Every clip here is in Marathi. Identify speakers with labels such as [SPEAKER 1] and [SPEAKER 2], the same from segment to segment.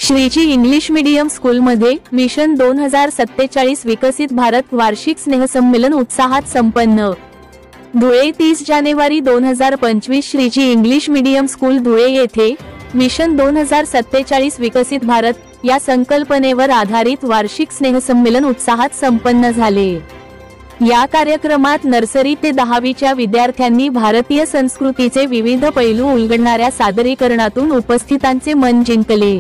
[SPEAKER 1] श्रीजी इंग्लिश मीडियम स्कूलमध्ये मिशन 2047 विकसित भारत वार्षिक स्नेहसंमेलन उत्साहात संपन्न। धुळे 30 जानेवारी 2025 Shreeji English medium school Dhule येथे मिशन 2047 विकसित भारत या संकल्पनेवर आधारित वार्षिक स्नेहसंमेलन उत्साहात संपन्न झाले। या कार्यक्रमात नर्सरी ते 10वीच्या विद्यार्थ्यांनी भारतीय संस्कृतीचे विविध पैलू उलगडणाऱ्या सादरीकरणातून उपस्थितांचे मन जिंकले।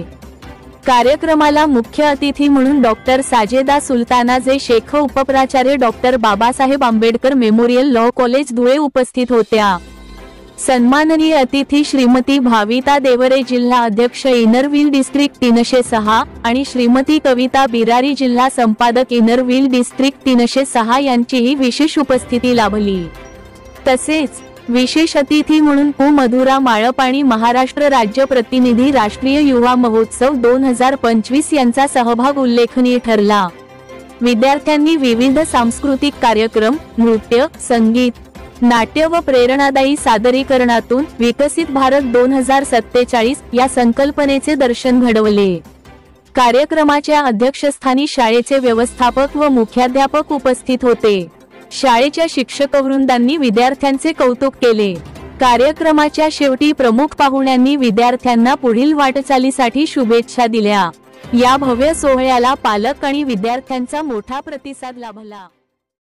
[SPEAKER 1] कार्यक्रमाला मुख्य अतिथी म्हणून डॉक्टर साजेदा सुलताना जे शेख उपप्राचार्य doctor Babasaheb Ambedkar memorial law college Dhule उपस्थित होत्या। सन्माननीय अतिथी श्रीमती भाविता देवरे जिल्हा अध्यक्ष इनर व्हील डिस्ट्रिक्ट 306 आणि श्रीमती कविता बिरारी जिल्हा संपादक इनर व्हील डिस्ट्रिक्ट 306 यांचीही विशेष उपस्थिती लाभली। तसेच विशेष अतिथी म्हणून मधुरा माळपाणी महाराष्ट्र राज्य प्रतिनिधी राष्ट्रीय युवा महोत्सव 2025 यांचा सहभाग उल्लेखनीय ठरला। विद्यार्थ्यांनी विविध सांस्कृतिक कार्यक्रम, नृत्य, संगीत, नाट्य व प्रेरणादायी सादरीकरणातून विकसित भारत 2047 या संकल्पनेचे दर्शन घडवले। कार्यक्रमाच्या अध्यक्षस्थानी शाळेचे व्यवस्थापक व मुख्याध्यापक उपस्थित होते। शाळेच्या शिक्षकवृंदांनी विद्यार्थ्यांचे कौतुक केले। कार्यक्रमाच्या शेवटी प्रमुख पाहुण्यांनी विद्यार्थ्यांना पुढील वाटचालीसाठी शुभेच्छा दिल्या। या भव्य सोहळ्याला पालक आणि विद्यार्थ्यांचा मोठा प्रतिसाद लाभला।